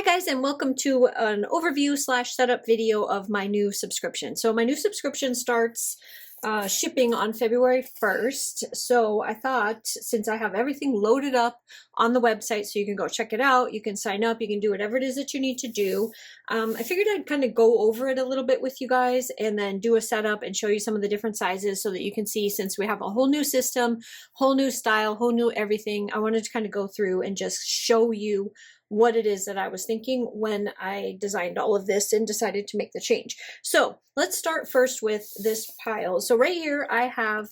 guys, and welcome to an overview slash setup video of my new subscription. So my new subscription starts shipping on February 1st. So I thought, since I have everything loaded up on the website so you can go check it out, you can sign up, you can do whatever it is that you need to do. I figured I'd kind of go over it a little bit with you guys and then do a setup and show you some of the different sizes so that you can see, since we have a whole new system, whole new style, whole new everything, I wanted to kind of go through and just show you what it is that I was thinking when I designed all of this and decided to make the change. So let's start first with this pile. So right here I have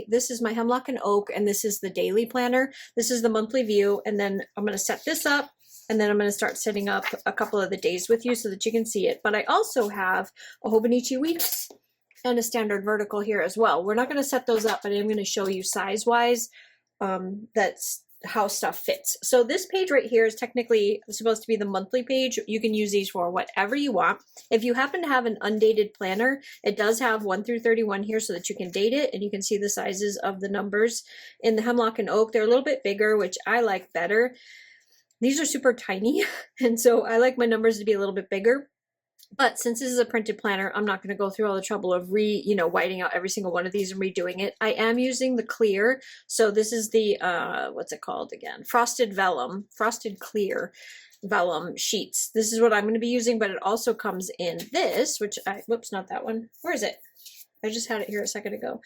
this is my Hemlock and Oak, and this is the daily planner. This is the monthly view, and then I'm going to set this up, and then I'm going to start setting up a couple of the days with you so that you can see it. But I also have a Hobonichi Weeks and a standard vertical here as well. We're not going to set those up, but I'm going to show you size-wise that's how stuff fits. So this page right here is technically supposed to be the monthly page. You can use these for whatever you want. If you happen to have an undated planner, it does have 1 through 31 here so that you can date it, and you can see the sizes of the numbers. In the Hemlock and Oak, they're a little bit bigger, which I like better. These are super tiny, and so I like my numbers to be a little bit bigger. But since this is a printed planner, I'm not going to go through all the trouble of whiting out every single one of these and redoing it. I am using the clear. So this is the, what's it called again? Frosted clear vellum sheets. This is what I'm going to be using, but it also comes in this, which whoops, not that one. Where is it? I just had it here a second ago.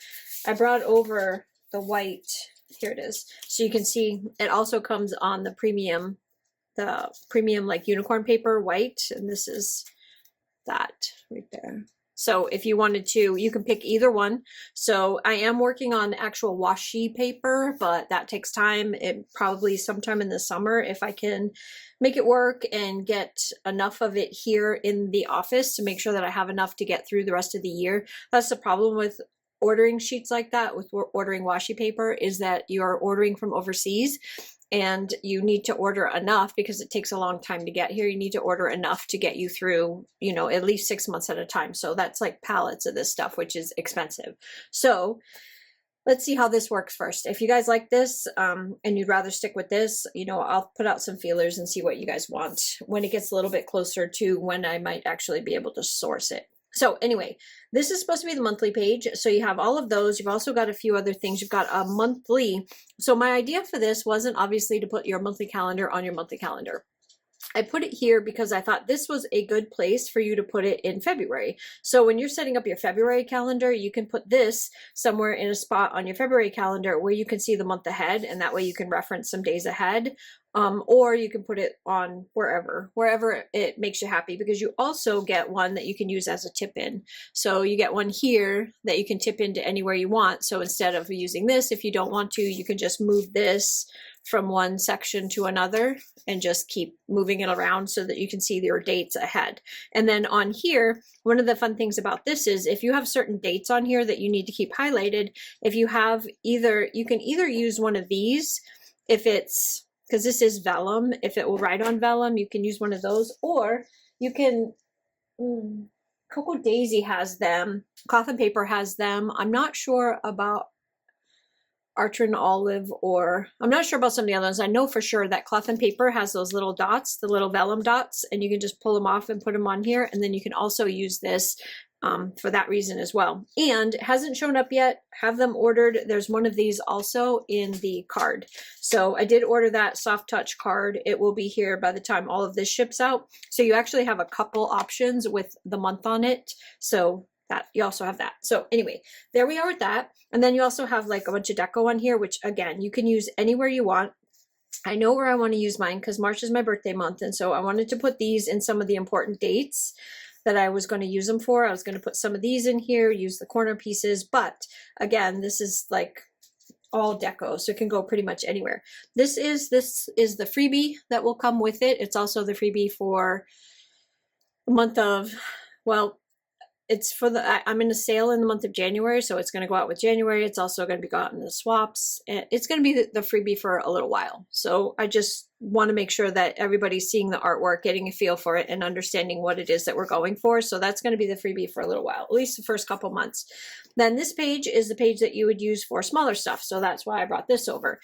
I brought over the white. Here it is. So you can see it also comes on the premium like unicorn paper white. And this is that right there. So if you wanted to, you can pick either one. So I am working on actual washi paper, but that takes time. It probably sometime in the summer, if I can make it work and get enough of it here in the office to make sure that I have enough to get through the rest of the year. That's the problem with ordering sheets like that, with ordering washi paper, is that you're ordering from overseas. And you need to order enough because it takes a long time to get here. You need to order enough to get you through, at least 6 months at a time. So that's like pallets of this stuff, which is expensive. So let's see how this works first. If you guys like this and you'd rather stick with this, I'll put out some feelers and see what you guys want when it gets a little bit closer to when I might actually be able to source it. So anyway, this is supposed to be the monthly page. So you have all of those. You've also got a few other things. You've got a monthly. So my idea for this wasn't obviously to put your monthly calendar on your monthly calendar. I put it here because I thought this was a good place for you to put it in February. So when you're setting up your February calendar, you can put this somewhere in a spot on your February calendar where you can see the month ahead, and that way you can reference some days ahead. Or you can put it on wherever it makes you happy, because you also get one that you can use as a tip in. So you get one here that you can tip into anywhere you want. So instead of using this, if you don't want to, you can just move this from one section to another and just keep moving it around so that you can see your dates ahead. And then on here, one of the fun things about this is if you have certain dates on here that you need to keep highlighted, if you have you can either use one of these, because this is vellum, if it will write on vellum, you can use one of those, or you can, Cocoa Daisy has them, Cloth and Paper has them. I'm not sure about Archer and Olive, or I'm not sure about some of the other ones. I know for sure that Cloth and Paper has those little dots, the little vellum dots, and you can just pull them off and put them on here. And then you can also use this for that reason as well. And it hasn't shown up yet. Have them ordered. There's one of these also in the card. So I did order that soft touch card. It will be here by the time all of this ships out. So you actually have a couple options with the month on it. So that you also have that. So anyway, there we are with that. And then you also have like a bunch of deco on here, which again, you can use anywhere you want. I know where I want to use mine because March is my birthday month. And so I wanted to put these in some of the important dates that I was going to use them for. I was going to put some of these in here, use the corner pieces. But again, this is like all deco, so it can go pretty much anywhere. This is the freebie that will come with it. It's also the freebie for the month of, well, it's for I'm in a sale in the month of January, so it's going to go out with January. It's also going to be go out in the swaps. And it's going to be the freebie for a little while. So I just want to make sure that everybody's seeing the artwork, getting a feel for it, and understanding what it is that we're going for. So that's going to be the freebie for a little while, at least the first couple months. Then this page is the page that you would use for smaller stuff. So that's why I brought this over.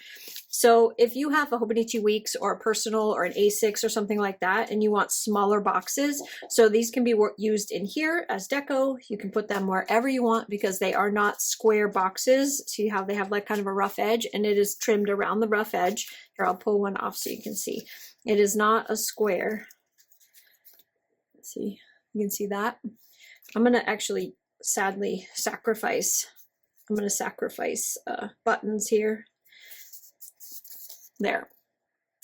So if you have a Hobonichi Weeks or a personal or an A6 or something like that, and you want smaller boxes, so these can be used in here as deco. You can put them wherever you want because they are not square boxes. See how they have like kind of a rough edge, and it is trimmed around the rough edge. Here, I'll pull one off so you can see. It is not a square. Let's see, you can see that. I'm going to actually sadly sacrifice. I'm going to sacrifice buttons here. There.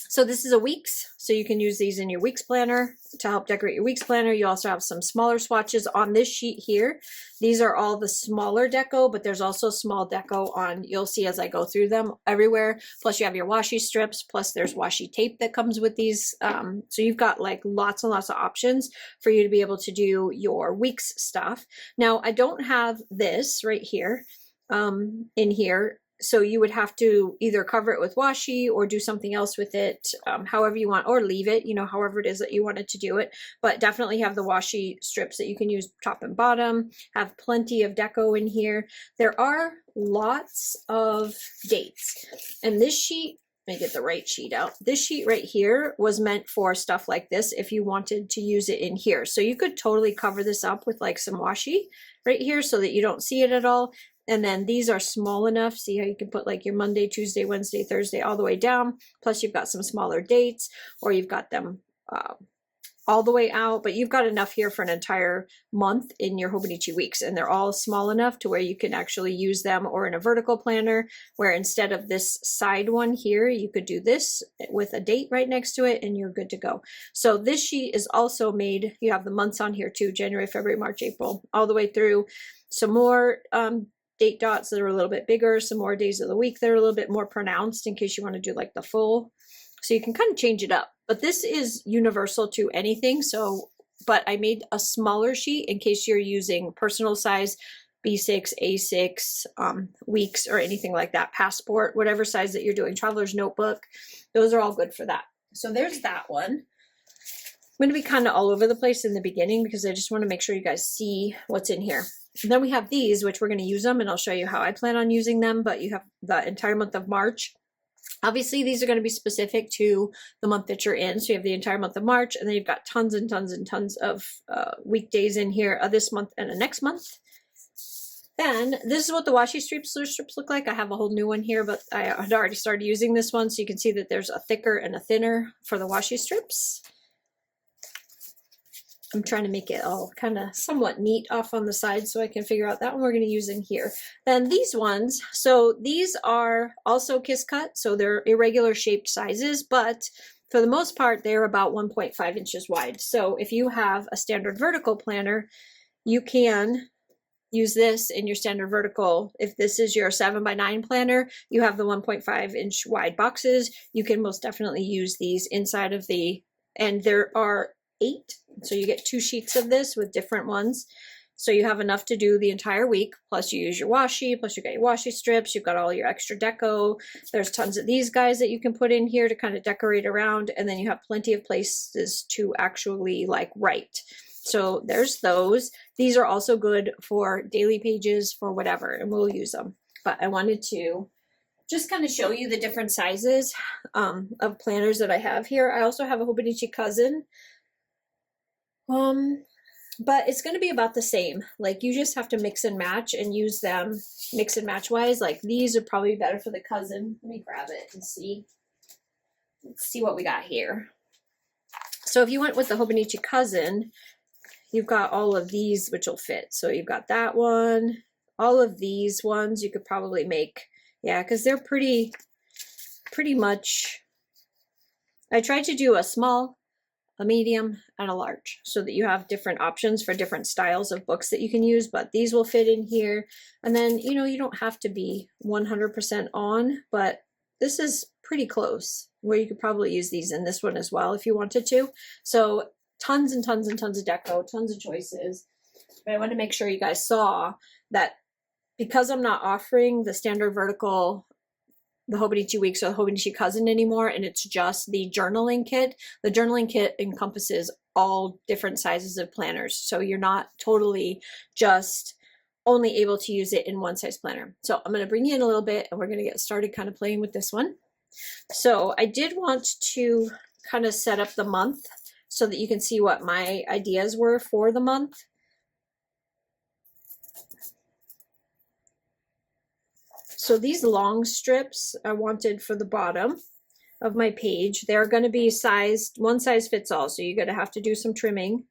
So this is a weeks, so you can use these in your weeks planner to help decorate your weeks planner. You also have some smaller swatches on this sheet here. These are all the smaller deco, but there's also small deco on, you'll see as I go through them everywhere. Plus you have your washi strips, plus there's washi tape that comes with these. So you've got like lots and lots of options for you to be able to do your weeks stuff. Now I don't have this right here in here. So you would have to either cover it with washi or do something else with it, however you want, or leave it, you know, however it is that you wanted to do it. But definitely have the washi strips that you can use top and bottom, have plenty of deco in here. There are lots of dates. And this sheet, let me get the right sheet out. This sheet right here was meant for stuff like this if you wanted to use it in here. So you could totally cover this up with like some washi right here so that you don't see it at all. And then these are small enough. See how you can put like your Monday, Tuesday, Wednesday, Thursday, all the way down. Plus you've got some smaller dates, or you've got them all the way out, but you've got enough here for an entire month in your Hobonichi Weeks. And they're all small enough to where you can actually use them, or in a vertical planner where instead of this side one here, you could do this with a date right next to it and you're good to go. So this sheet is also made, you have the months on here too, January, February, March, April, all the way through. Some more date dots that are a little bit bigger, some more days of the week that are a little bit more pronounced in case you want to do like the full. So you can kind of change it up, but this is universal to anything. So, but I made a smaller sheet in case you're using personal size, B6, A6, weeks, or anything like that, passport, whatever size that you're doing, traveler's notebook, those are all good for that. So there's that one. I'm going to be kind of all over the place in the beginning because I just want to make sure you guys see what's in here. And then we have these, which we're going to use them, and I'll show you how I plan on using them, but you have the entire month of March. Obviously, these are going to be specific to the month that you're in. So you have the entire month of March, and then you've got tons and tons and tons of weekdays in here this month and the next month. Then this is what the washi strips look like. I have a whole new one here, but I had already started using this one. So you can see that there's a thicker and a thinner for the washi strips. I'm trying to make it all kind of somewhat neat off on the side so I can figure out that one we're going to use in here. Then these ones, so these are also kiss cut, so they're irregular shaped sizes, but for the most part, they're about 1.5 inches wide. So if you have a standard vertical planner, you can use this in your standard vertical. If this is your 7x9 planner, you have the 1.5 inch wide boxes. You can most definitely use these inside of the, and there are 8. So you get 2 sheets of this with different ones. So you have enough to do the entire week, plus you use your washi, plus you got your washi strips, you've got all your extra deco. There's tons of these guys that you can put in here to kind of decorate around, and then you have plenty of places to actually like write. So there's those. These are also good for daily pages, for whatever, and we'll use them. But I wanted to just kind of show you the different sizes of planners that I have here. I also have a Hobonichi Cousin. But it's going to be about the same. Like you just have to mix and match and use them mix and match wise. Like these are probably better for the Cousin. Let me grab it and see. Let's see what we got here. So if you went with the Hobonichi Cousin, you've got all of these which will fit. So you've got that one, all of these ones you could probably make. Yeah, because they're pretty much, I tried to do a small, a medium, and a large so that you have different options for different styles of books that you can use, but these will fit in here. And then, you know, you don't have to be 100% on, but this is pretty close where you could probably use these in this one as well if you wanted to. So tons and tons and tons of deco, tons of choices. But I want to make sure you guys saw that because I'm not offering the standard vertical the Hobonichi Weeks or the Hobonichi Cousin anymore, and it's just the journaling kit. The journaling kit encompasses all different sizes of planners, so you're not totally just only able to use it in one size planner. So I'm going to bring you in a little bit and we're going to get started kind of playing with this one. So I did want to kind of set up the month so that you can see what my ideas were for the month. So these long strips I wanted for the bottom of my page. They're going to be sized, one size fits all, so you're going to have to do some trimming.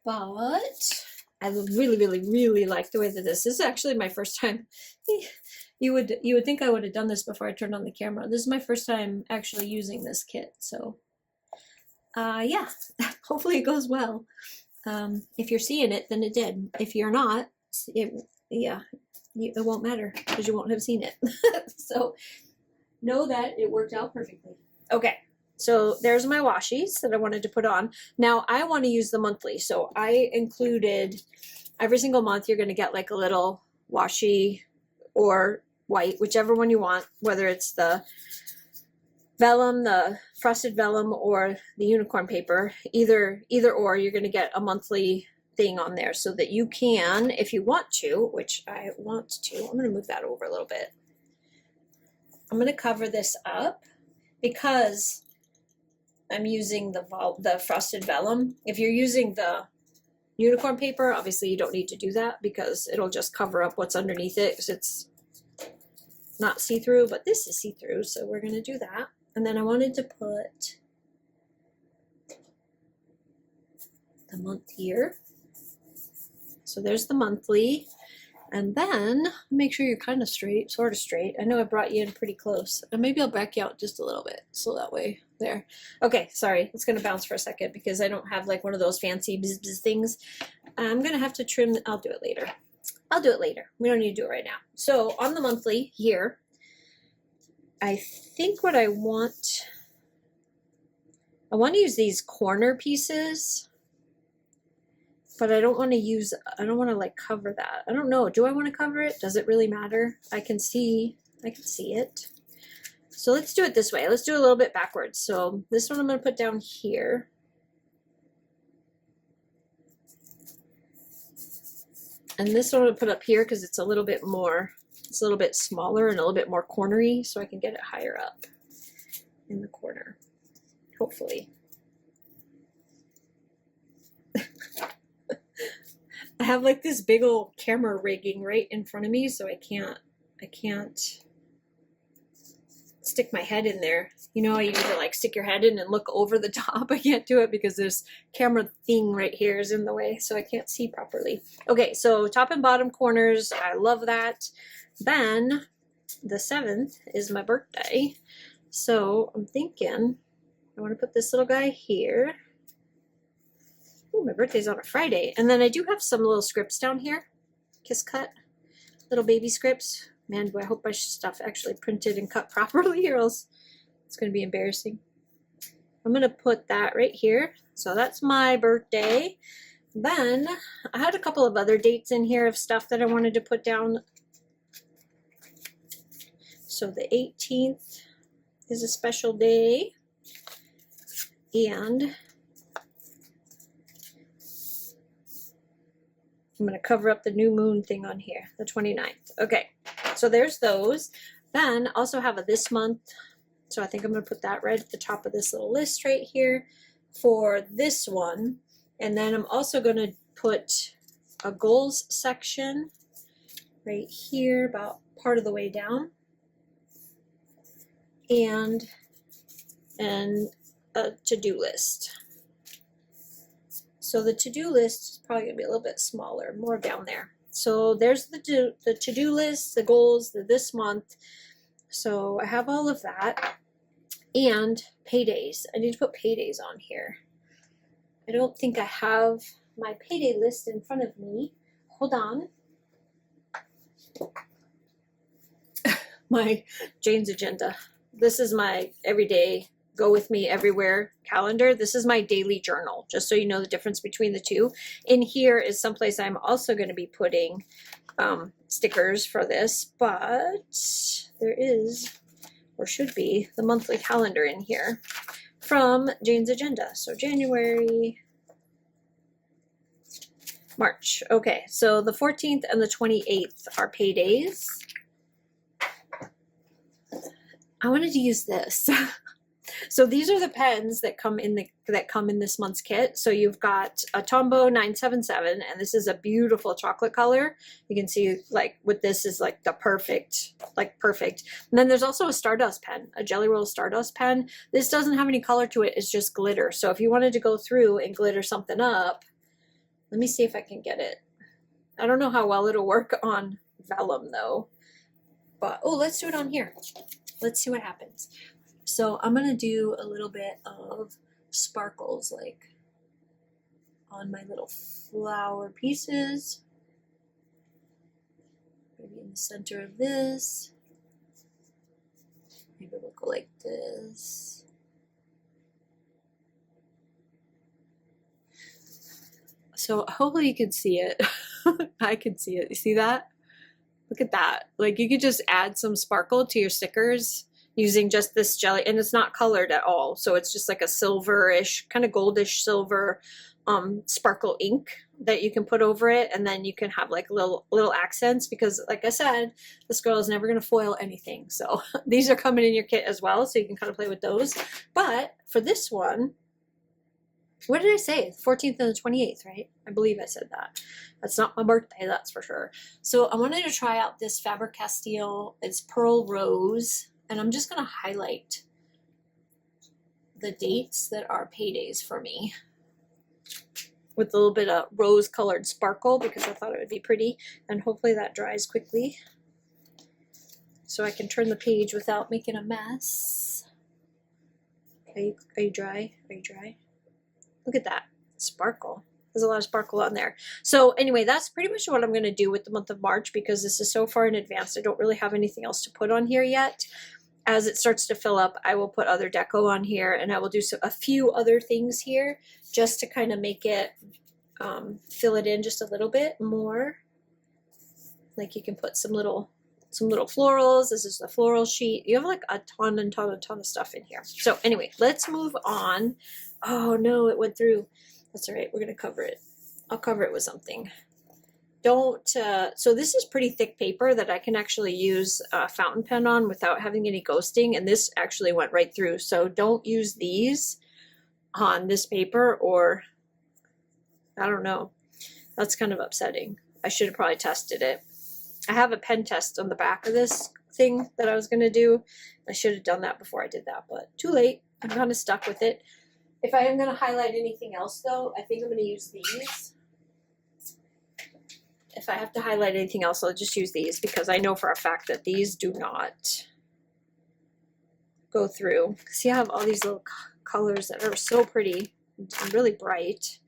But I really like the way that this is actually my first time. You would think I would have done this before I turned on the camera. This is my first time actually using this kit, so yeah, hopefully it goes well. If you're seeing it, then it did. If you're not, it won't matter because you won't have seen it. So know that it worked out perfectly. Okay, so there's my washies that I wanted to put on. Now I want to use the monthly, so I included every single month you're going to get like a little washi or white, whichever one you want, whether it's the vellum, the frosted vellum, or the unicorn paper. Either or, you're going to get a monthly thing on there so that you can, if you want to, which I want to, I'm going to move that over a little bit. I'm going to cover this up because I'm using the frosted vellum. If you're using the unicorn paper, obviously you don't need to do that because it'll just cover up what's underneath it because it's not see-through, but this is see-through, so we're going to do that. And then I wanted to put the month here. So there's the monthly, and then make sure you're kind of straight, sort of straight. I know I brought you in pretty close, and maybe I'll back you out just a little bit, so that way, there. Okay, sorry, it's gonna bounce for a second because I don't have like one of those fancy bzz things. I'm gonna have to trim, I'll do it later. I'll do it later. We don't need to do it right now. So on the monthly here, I think what I want to use these corner pieces. But I don't want to like cover that. I don't know. Do I want to cover it? Does it really matter? I can see it. So let's do it this way. Let's do it a little bit backwards. So this one I'm going to put down here. And this one I'm going to put up here because it's a little bit smaller and a little bit more cornery, so I can get it higher up in the corner, hopefully. I have like this big old camera rigging right in front of me, so I can't stick my head in there. You know, you need to like stick your head in and look over the top. I can't do it because this camera thing right here is in the way, so I can't see properly. Okay, so top and bottom corners, I love that. Then the 7th is my birthday, so I'm thinking I want to put this little guy here. Oh, my birthday's on a Friday. And then I do have some little scripts down here. Kiss cut. Little baby scripts. Man, do I hope my stuff actually printed and cut properly or else it's going to be embarrassing. I'm going to put that right here. So that's my birthday. Then I had a couple of other dates in here of stuff that I wanted to put down. So the 18th is a special day. And I'm going to cover up the new moon thing on here, the 29th. Okay, so there's those. Then also have a this month. So I think I'm going to put that right at the top of this little list right here for this one. And then I'm also going to put a goals section right here, about part of the way down. And a to-do list. So the to-do list is probably going to be a little bit smaller, more down there. So there's the to-do list, the goals, this month. So I have all of that. And paydays. I need to put paydays on here. I don't think I have my payday list in front of me. Hold on. My Jane's agenda. This is my everyday go with me everywhere calendar. This is my daily journal, just so you know the difference between the two. In here is someplace I'm also going to be putting stickers for this, but there is, or should be, the monthly calendar in here from Jane's Agenda. So January, March. Okay, so the 14th and the 28th are paydays. I wanted to use this. So these are the pens that come in this month's kit. So you've got a Tombow 977, and this is a beautiful chocolate color. You can see like with this is like the perfect. And then there's also a Stardust pen, a Jelly Roll Stardust pen. This doesn't have any color to it, it's just glitter. So if you wanted to go through and glitter something up, let me see if I can get it. I don't know how well it'll work on vellum though, but oh, let's do it on here. Let's see what happens. So I'm going to do a little bit of sparkles like on my little flower pieces. Maybe in the center of this. Maybe we'll go like this. So hopefully you can see it. I can see it. You see that? Look at that. Like you could just add some sparkle to your stickers using just this jelly, and it's not colored at all. So it's just like a silverish, kind of goldish silver sparkle ink that you can put over it, and then you can have like little accents, because like I said, this girl is never going to foil anything. So these are coming in your kit as well, so you can kind of play with those. But for this one, what did I say? 14th and the 28th, right? I believe I said that. That's not my birthday, that's for sure. So I wanted to try out this Faber-Castell. It's Pearl Rose. And I'm just going to highlight the dates that are paydays for me with a little bit of rose colored sparkle, because I thought it would be pretty. And hopefully that dries quickly so I can turn the page without making a mess. Are you dry? Are you dry? Look at that sparkle. There's a lot of sparkle on there. So anyway, that's pretty much what I'm going to do with the month of March, because this is so far in advance. I don't really have anything else to put on here yet. As it starts to fill up, I will put other deco on here, and I will do a few other things here just to kind of make it, fill it in just a little bit more. Like you can put some little florals. This is the floral sheet. You have like a ton of stuff in here. So anyway, let's move on. Oh no, it went through. That's all right. We're going to cover it. I'll cover it with something. So this is pretty thick paper that I can actually use a fountain pen on without having any ghosting, and this actually went right through. So don't use these on this paper, or I don't know. That's kind of upsetting. I should have probably tested it. I have a pen test on the back of this thing that I was going to do. I should have done that before I did that, but too late. I'm kind of stuck with it. If I am going to highlight anything else though, I think I'm going to use these. If I have to highlight anything else, I'll just use these, because I know for a fact that these do not go through. See, I have all these little colors that are so pretty and really bright.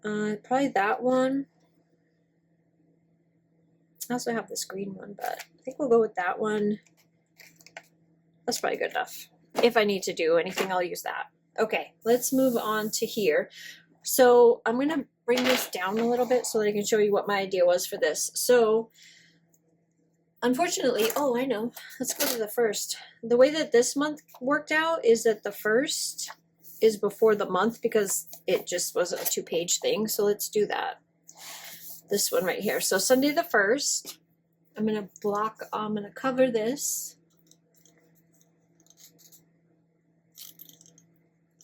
Probably that one. I also have this green one, but I think we'll go with that one. That's probably good enough. If I need to do anything, I'll use that. Okay, let's move on to here. So I'm going to bring this down a little bit so that I can show you what my idea was for this. So unfortunately, oh, I know. Let's go to the first. The way that this month worked out is that the first is before the month, because it just was a 2-page thing. So let's do that. This one right here. So Sunday the 1st, I'm going to cover this.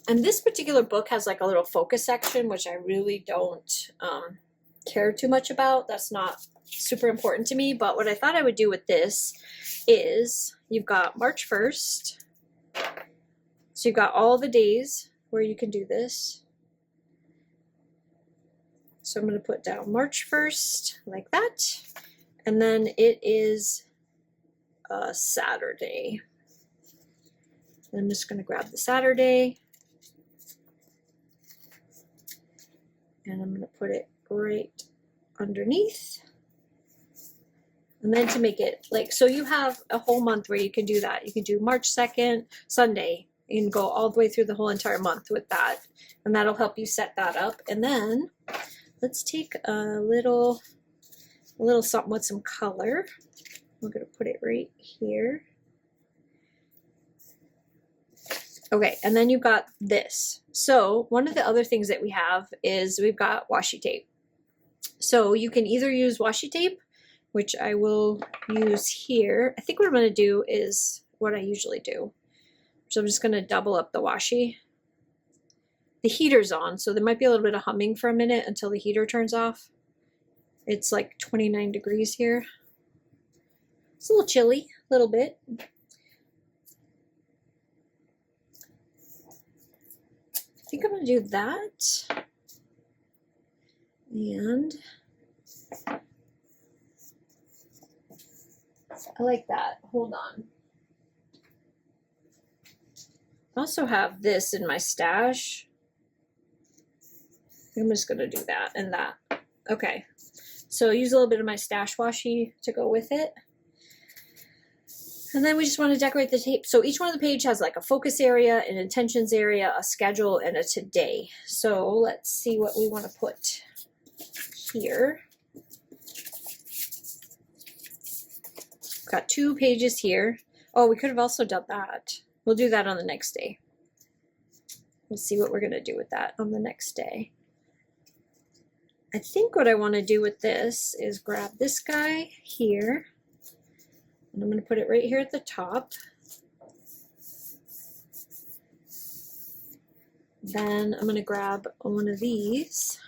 And this particular book has like a little focus section, which I really don't care too much about. That's not super important to me. But what I thought I would do with this is you've got March 1st. So you've got all the days where you can do this. So I'm going to put down March 1st like that. And then it is a Saturday. And I'm just going to grab the Saturday. And I'm going to put it right underneath. And then to make it like, so you have a whole month where you can do that. You can do March 2nd, Sunday. You can go all the way through the whole entire month with that. And that'll help you set that up. And then let's take a little a little something with some color. We're going to put it right here. Okay, and then you've got this. So one of the other things that we have is we've got washi tape. So you can either use washi tape, which I will use here. I think what I'm going to do is what I usually do. So I'm just going to double up the washi. The heater's on, so there might be a little bit of humming for a minute until the heater turns off. It's like 29 degrees here. It's a little chilly, a little bit. I think I'm going to do that. And I like that. Hold on. I also have this in my stash. I'm just going to do that and that. Okay. So use a little bit of my stash washi to go with it. And then we just want to decorate the tape. So each one of the page has like a focus area, an intentions area, a schedule, and a today. So let's see what we want to put here. Got 2 pages here. Oh, we could have also done that. We'll do that on the next day. We'll see what we're going to do with that on the next day. I think what I want to do with this is grab this guy here. And I'm going to put it right here at the top. Then I'm going to grab one of these.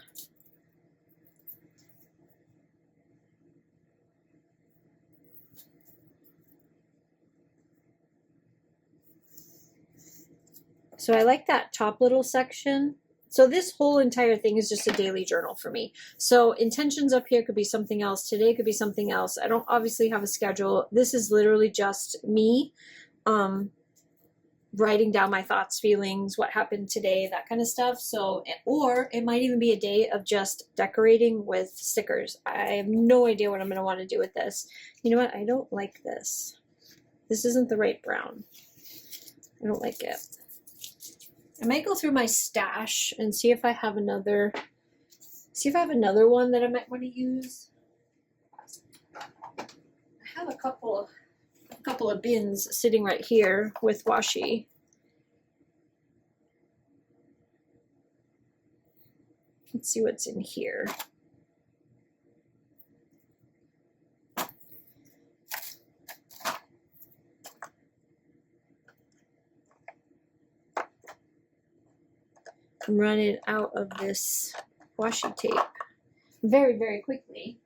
So I like that top little section. So this whole entire thing is just a daily journal for me. So intentions up here could be something else. Today could be something else. I don't obviously have a schedule. This is literally just me writing down my thoughts, feelings, what happened today, that kind of stuff. So, or it might even be a day of just decorating with stickers. I have no idea what I'm going to want to do with this. You know what? I don't like this. This isn't the right brown. I don't like it. I might go through my stash and see if I have another one that I might want to use. I have a couple of bins sitting right here with washi. Let's see what's in here. I'm running out of this washi tape very, very quickly.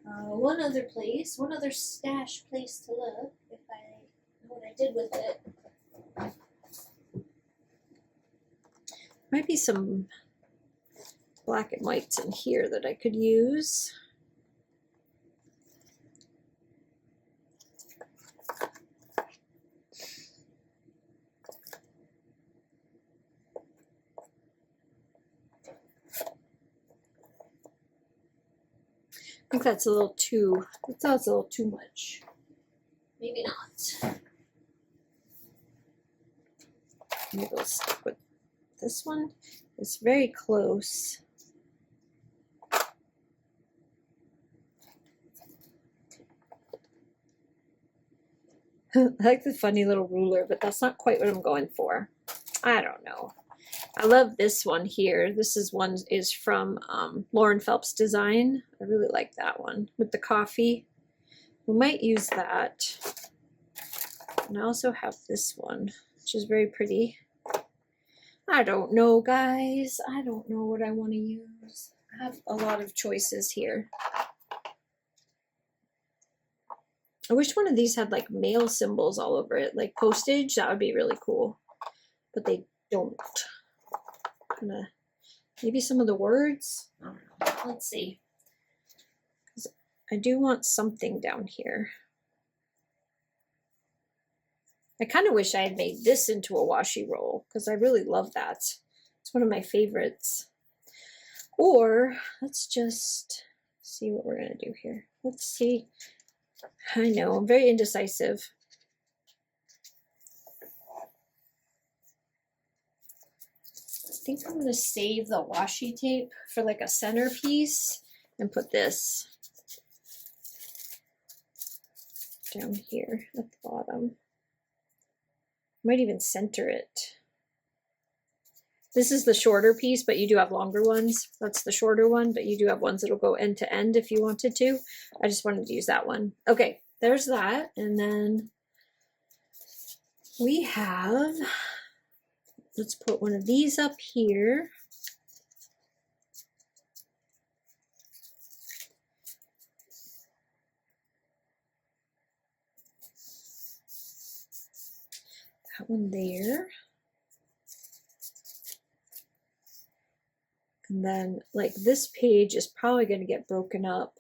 One other stash place to look if I know what I did with it. Might be some black and whites in here that I could use. I think that's a little too much. Maybe not. Maybe we'll stick with this one. It's very close. I like the funny little ruler, but that's not quite what I'm going for. I don't know. I love this one here. This is from Lauren Phelps Design. I really like that one with the coffee. We might use that. And I also have this one, which is very pretty. I don't know, guys. I don't know what I want to use. I have a lot of choices here. I wish one of these had like mail symbols all over it, like postage. That would be really cool. But they don't. Maybe some of the words. I don't know. Let's see. I do want something down here. I kind of wish I had made this into a washi roll because I really love that. It's one of my favorites. Or let's just see what we're going to do here. Let's see. I know, I'm very indecisive. I think I'm going to save the washi tape for like a centerpiece and put this down here at the bottom. Might even center it. This is the shorter piece, but you do have longer ones. That's the shorter one, but you do have ones that'll go end to end if you wanted to. I just wanted to use that one. Okay, there's that. And then we have, let's put one of these up here. That one there. And then like this page is probably going to get broken up.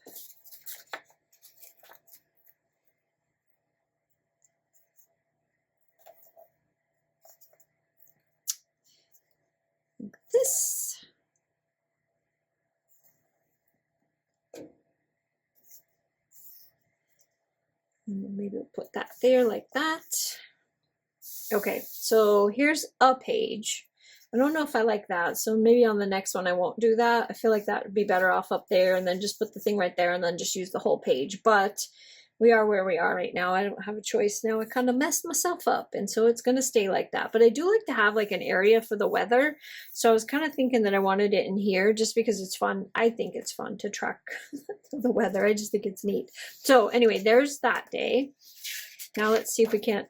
Like this. And maybe we'll put that there like that. Okay, so here's a page. I don't know if I like that, so maybe on the next one I won't do that. I feel like that would be better off up there and then just put the thing right there and then just use the whole page. But we are where we are right now. I don't have a choice now. I kind of messed myself up, and so it's going to stay like that. But I do like to have like an area for the weather. So I was kind of thinking that I wanted it in here just because it's fun. I think it's fun to track the weather. I just think it's neat. So anyway, there's that day. Now let's see if we can't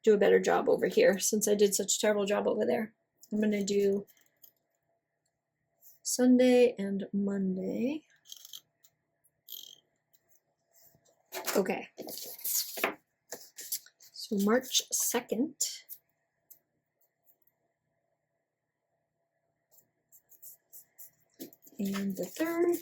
do a better job over here since I did such a terrible job over there. I'm going to do Sunday and Monday. Okay. So March 2nd. And the 3rd.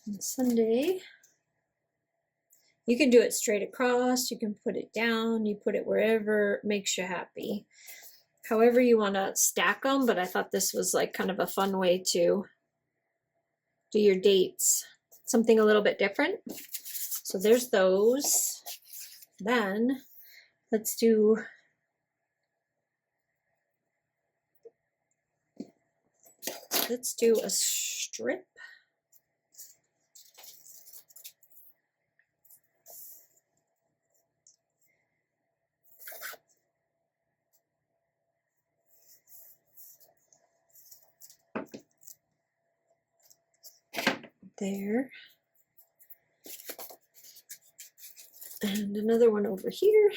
And Sunday. You can do it straight across, you can put it down, you put it wherever makes you happy. However you want to stack them, but I thought this was like kind of a fun way to do your dates. Something a little bit different. So there's those. Then let's do a strip. There. And another one over here.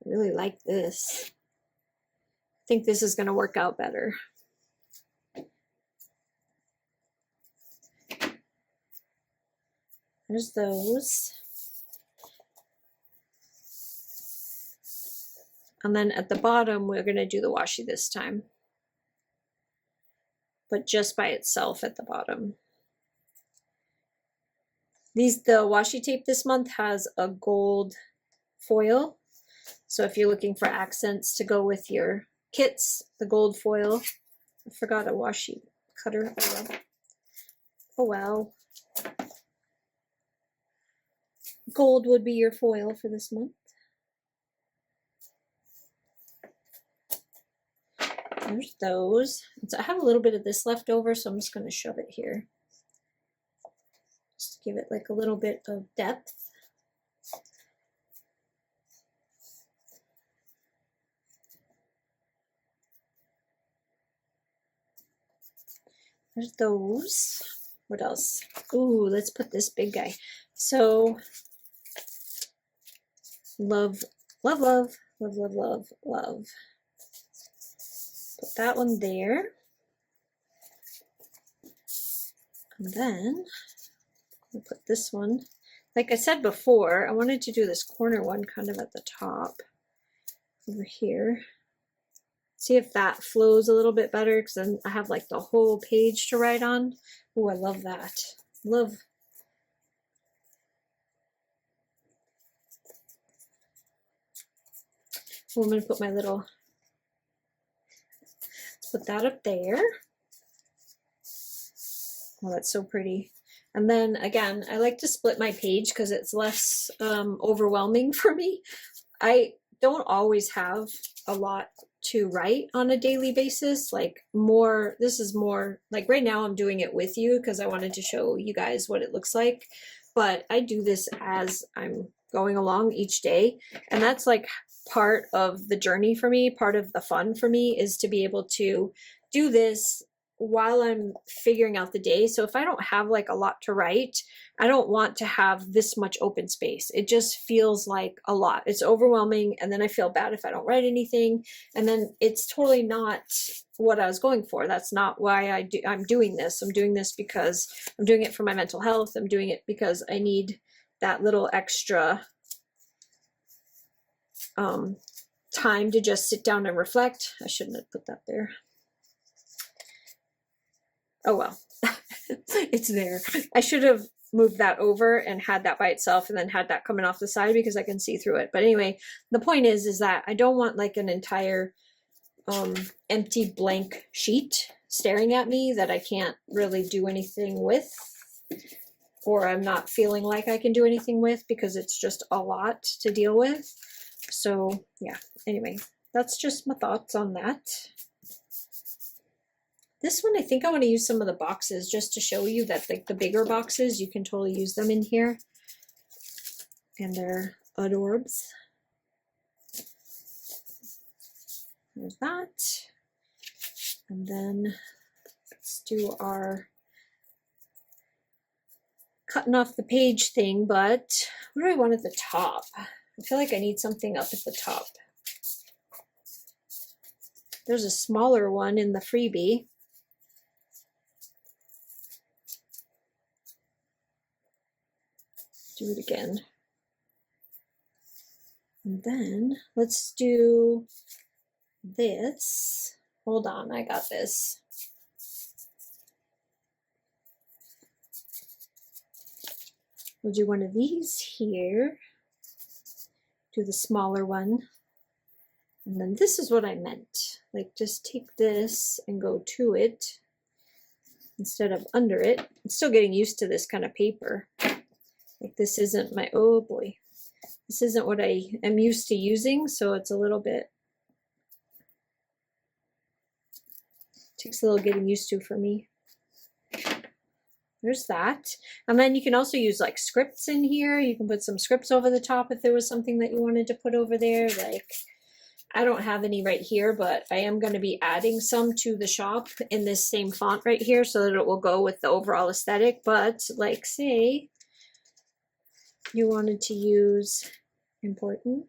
I really like this. I think this is going to work out better. There's those. And then at the bottom, we're going to do the washi this time. But just by itself at the bottom. The washi tape this month has a gold foil. So if you're looking for accents to go with your kits, the gold foil. I forgot a washi cutter. Oh well. Gold would be your foil for this month. There's those. So I have a little bit of this left over, so I'm just going to shove it here. Just to give it like a little bit of depth. There's those. What else? Ooh, let's put this big guy. So, love, love, love, love, love, love, love. Put that one there. And then I'll put this one. Like I said before, I wanted to do this corner one kind of at the top over here. See if that flows a little bit better, because then I have like the whole page to write on. Oh, I love that. Love. Oh, I'm going to put my little, let's put that up there. Oh, that's so pretty. And then again, I like to split my page because it's less overwhelming for me. I don't always have a lot to write on a daily basis. Like more, this is more like right now I'm doing it with you because I wanted to show you guys what it looks like. But I do this as I'm going along each day. And that's like part of the journey for me. Part of the fun for me is to be able to do this while I'm figuring out the day. So if I don't have like a lot to write, I don't want to have this much open space. It just feels like a lot. It's overwhelming. And then I feel bad if I don't write anything. And then it's totally not what I was going for. That's not why I'm doing this. I'm doing this because I'm doing it for my mental health. I'm doing it because I need that little extra time to just sit down and reflect. I shouldn't have put that there. Oh well, it's there. I should have moved that over and had that by itself and then had that coming off the side because I can see through it. But anyway, the point is that I don't want like an entire empty blank sheet staring at me that I can't really do anything with, or I'm not feeling like I can do anything with because it's just a lot to deal with. So yeah, anyway, that's just my thoughts on that. This one, I think I want to use some of the boxes just to show you that like the bigger boxes, you can totally use them in here. And they're adorbs. There's that. And then let's do our cutting off the page thing, but what do I want at the top? I feel like I need something up at the top. There's a smaller one in the freebie. Do it again. And then let's do this. Hold on, I got this. We'll do one of these here. Do the smaller one. And then this is what I meant. Like just take this and go to it instead of under it. I'm still getting used to this kind of paper. Like this isn't my, oh boy, this isn't what I am used to using, so it's a little bit, takes a little getting used to for me. There's that. And then you can also use like scripts in here. You can put some scripts over the top if there was something that you wanted to put over there. Like, I don't have any right here, but I am going to be adding some to the shop in this same font right here so that it will go with the overall aesthetic. But like say, you wanted to use important.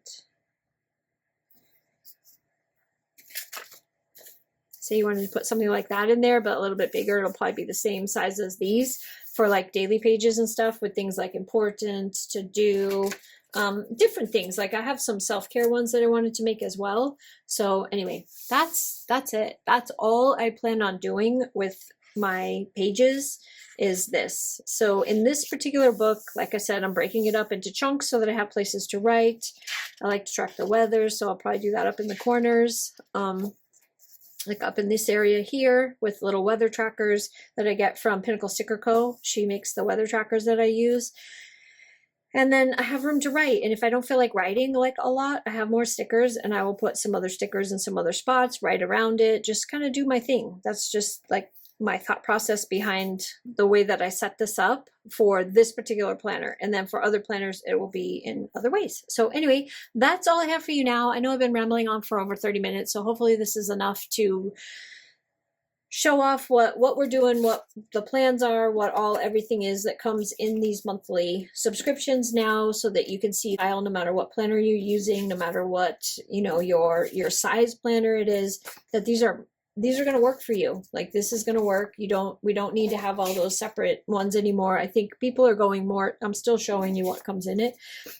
Say you wanted to put something like that in there, but a little bit bigger. It'll probably be the same size as these for like daily pages and stuff with things like important, to do, different things. Like I have some self-care ones that I wanted to make as well. So anyway, that's it. That's all I plan on doing with my pages is this. So in this particular book, like I said, I'm breaking it up into chunks so that I have places to write. I like to track the weather, so I'll probably do that up in the corners. Like up in this area here with little weather trackers that I get from Pinnacle Sticker Co. She makes the weather trackers that I use. And then I have room to write. And if I don't feel like writing like a lot, I have more stickers and I will put some other stickers in some other spots right around it. Just kind of do my thing. That's just like my thought process behind the way that I set this up for this particular planner. And then for other planners, it will be in other ways. So anyway, that's all I have for you now. I know I've been rambling on for over 30 minutes, so hopefully this is enough to show off what we're doing, what the plans are, what everything is that comes in these monthly subscriptions now, so that you can see no matter what planner you're using, no matter what, you know, your size planner it is, that these are going to work for you. Like this is going to work. We don't need to have all those separate ones anymore. I think people are going more, I'm still showing you what comes in it.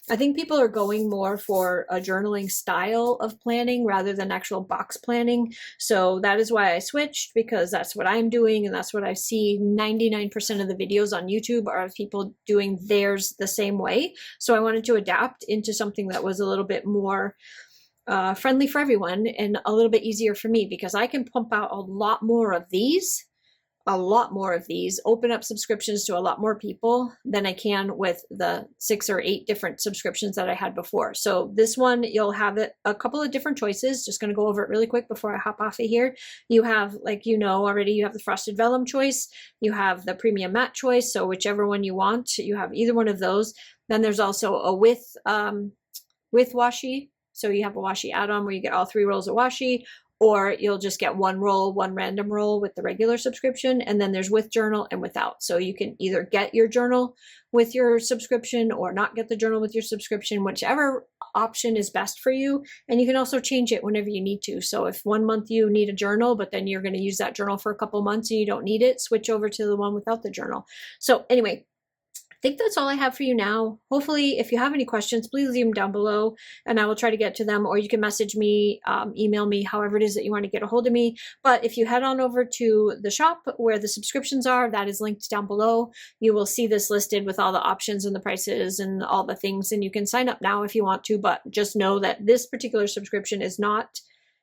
I think people are going more for a journaling style of planning rather than actual box planning. So that is why I switched, because that's what I'm doing. And that's what I see 99% of the videos on YouTube are of people doing theirs the same way. So I wanted to adapt into something that was a little bit more friendly for everyone and a little bit easier for me, because I can pump out a lot more of these a lot more of these, open up subscriptions to a lot more people than I can with the 6 or 8 different subscriptions that I had before. So this one, you'll have a couple of different choices. Just going to go over it really quick before I hop off of here. You have, like you know already, you have the frosted vellum choice. You have the premium matte choice. So whichever one you want, you have either one of those. Then there's also a with washi. So you have a washi add-on where you get all 3 rolls of washi, or you'll just get 1 roll, 1 random roll with the regular subscription. And then there's with journal and without. So you can either get your journal with your subscription or not get the journal with your subscription, whichever option is best for you. And you can also change it whenever you need to. So if 1 month you need a journal, but then you're going to use that journal for a couple months and you don't need it, switch over to the one without the journal. So anyway, I think that's all I have for you now. Hopefully, if you have any questions, please leave them down below and I will try to get to them, or you can message me, email me, however it is that you want to get a hold of me. But if you head on over to the shop where the subscriptions are, that is linked down below. You will see this listed with all the options and the prices and all the things, and you can sign up now if you want to, but just know that this particular subscription is not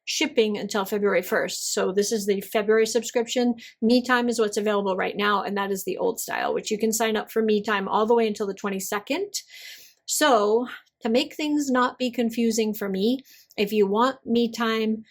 shipping until February 1st. So this is the February subscription. Me Time is what's available right now, and that is the old style, which you can sign up for Me Time all the way until the 22nd. So to make things not be confusing for me, if you want Me Time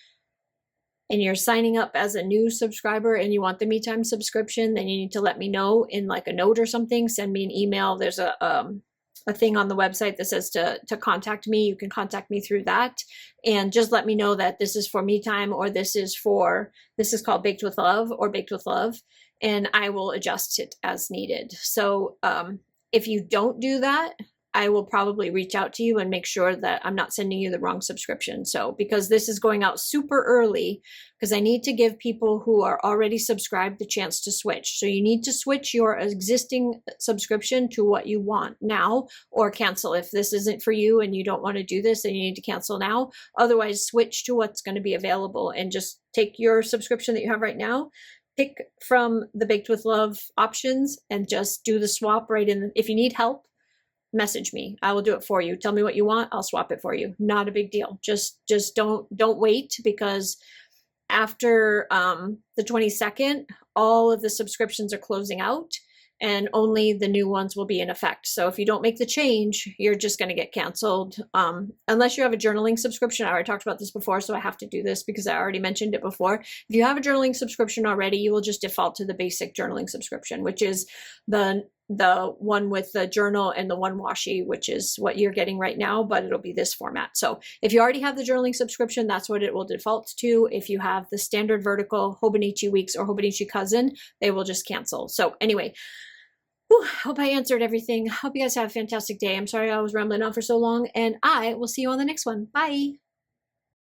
and you're signing up as a new subscriber and you want the Me Time subscription, then you need to let me know in like a note or something. Send me an email. There's a thing on the website that says to contact me. You can contact me through that, and just let me know that this is for Me Time, or this is called Baked with Love or Baked with Love, and I will adjust it as needed. So if you don't do that, I will probably reach out to you and make sure that I'm not sending you the wrong subscription. So because this is going out super early, because I need to give people who are already subscribed the chance to switch. So you need to switch your existing subscription to what you want now, or cancel. If this isn't for you and you don't want to do this, then you need to cancel now. Otherwise, switch to what's going to be available and just take your subscription that you have right now, pick from the Baked with Love options, and just do the swap right in. If you need help, message me. I will do it for you. Tell me what you want. I'll swap it for you. Not a big deal. Just don't wait, because after the 22nd, all of the subscriptions are closing out and only the new ones will be in effect. So if you don't make the change, you're just going to get canceled. Unless you have a journaling subscription. I already talked about this before, so I have to do this because I already mentioned it before. If you have a journaling subscription already, you will just default to the basic journaling subscription, which is the one with the journal and the one washi, which is what you're getting right now, but it'll be this format. So if you already have the journaling subscription, that's what it will default to. If you have the standard vertical, Hobonichi Weeks or Hobonichi Cousin, they will just cancel. So anyway, hope I answered everything. Hope you guys have a fantastic day. I'm sorry I was rambling on for so long, and I will see you on the next one. Bye.